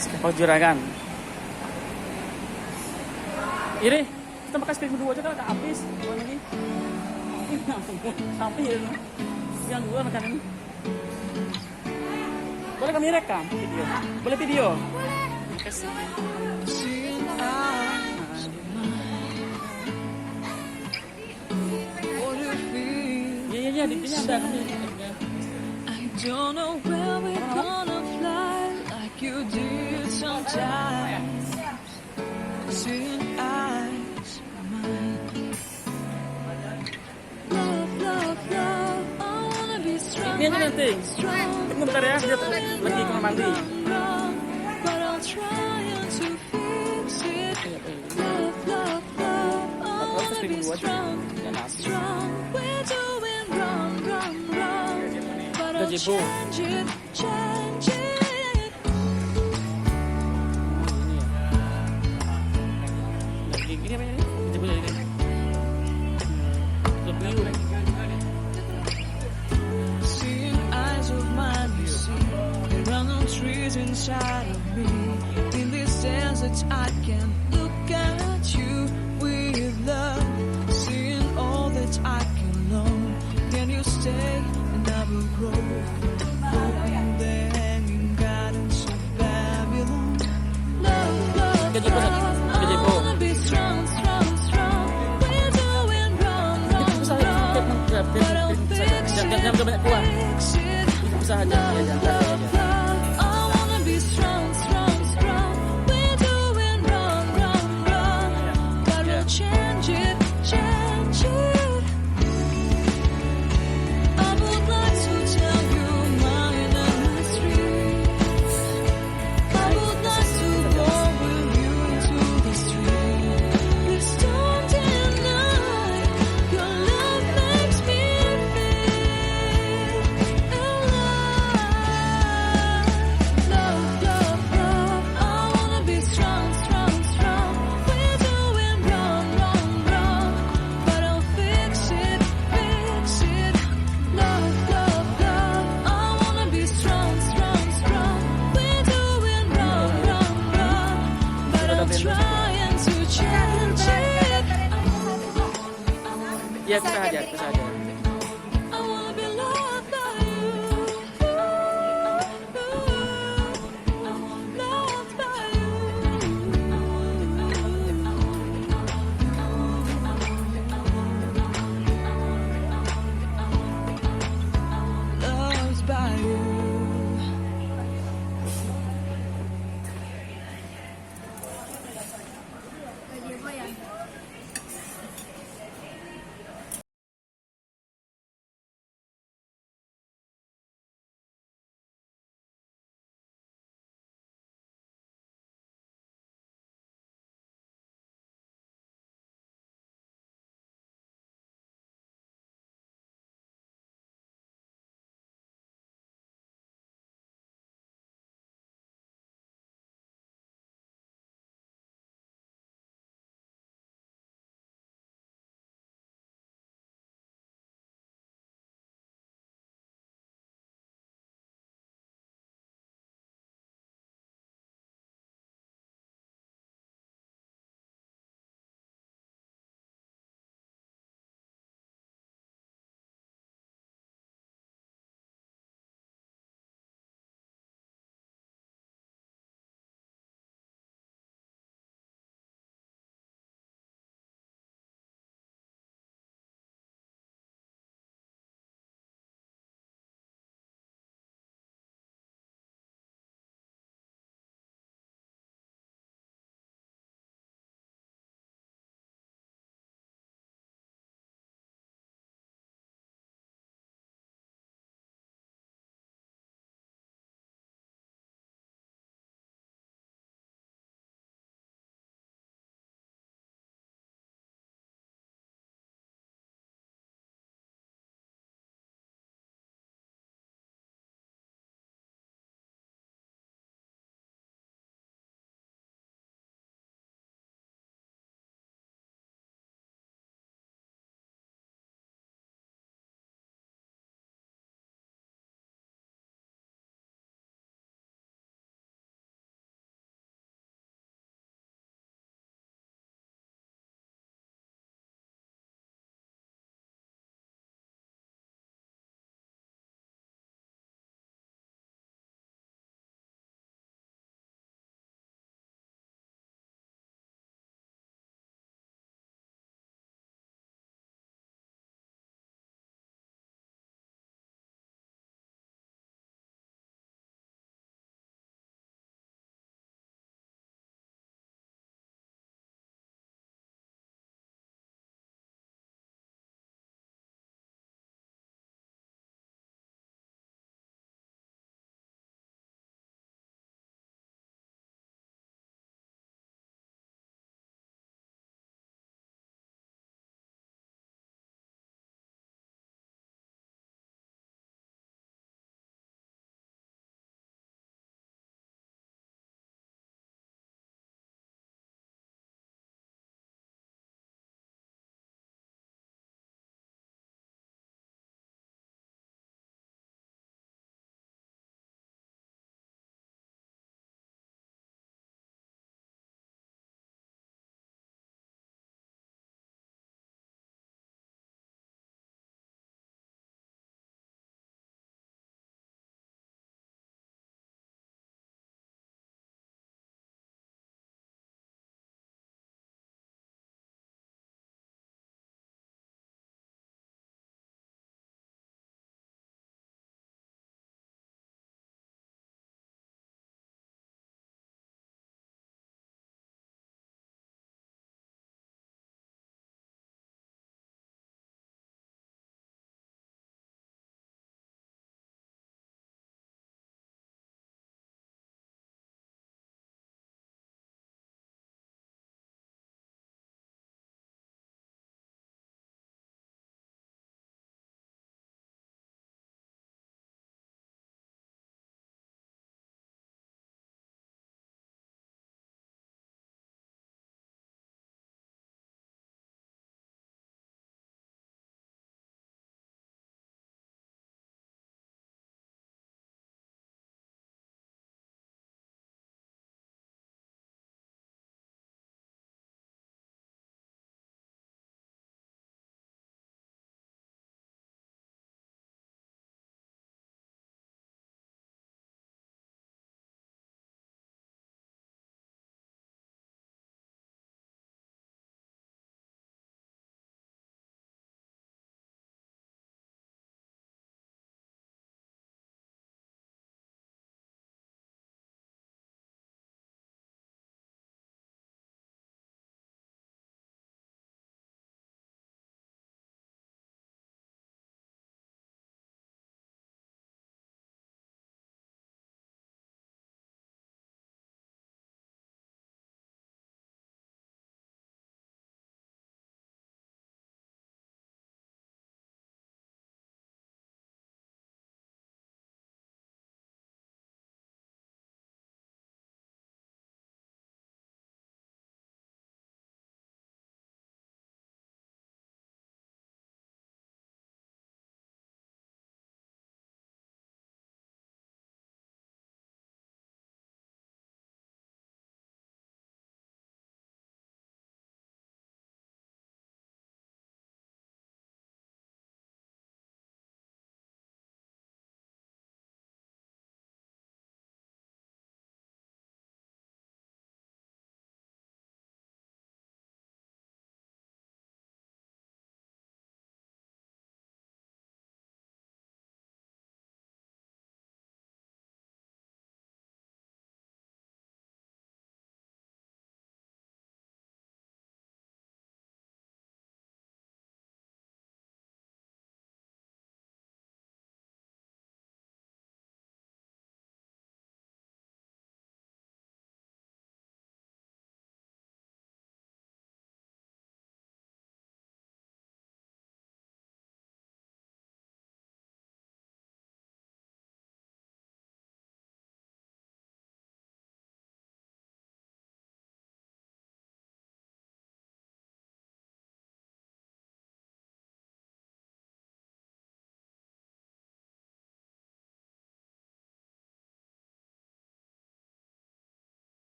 Skipper juragan. Iri, kita makan speed berdua aja kan agak habis. Mana ini? Sampai ya. Yang dua makan ini. Boleh kami rekam video? Boleh video? Kasih. Iya, di sini ada kami. I don't know where we're gonna fly like you did sometimes. Seeing eyes of mine. Love, love, love. I wanna be strong. Ini aja nanti. Tunggu bentar ya, dia lagi kamar mandi. But I'll try to fix it. Love, love, love. I wanna be strong, strong. We're doing wrong, wrong, wrong. But I'll change it, change it. Gini apa ini? Coba ini. Lebih. Seeing eyes of mine, you see. There are no trees inside of me. In this desert, I can look at you with love. Seeing all that I can learn. Can you stay and I will grow? Open the hanging gardens of Babylon. Love, love, love. I wanna be strong, strong, strong. We're doing wrong, wrong, wrong. But I'll fix it, fix it. Usaha Love, love, love. I wanna be strong, strong, strong. We're doing wrong, wrong, wrong. But we'll change it, change it. I would like to tell you mine and my streets. I would like to go with you to the street. Please don't deny your love makes me feel alive. Love, love, love. I wanna be strong, strong, strong. We're doing wrong, wrong, wrong. But I'll fix it, fix it. Love, love, love. I wanna be strong, strong, strong. We're doing wrong, wrong, wrong. But I'm trying to change it. Ya, bisa aja.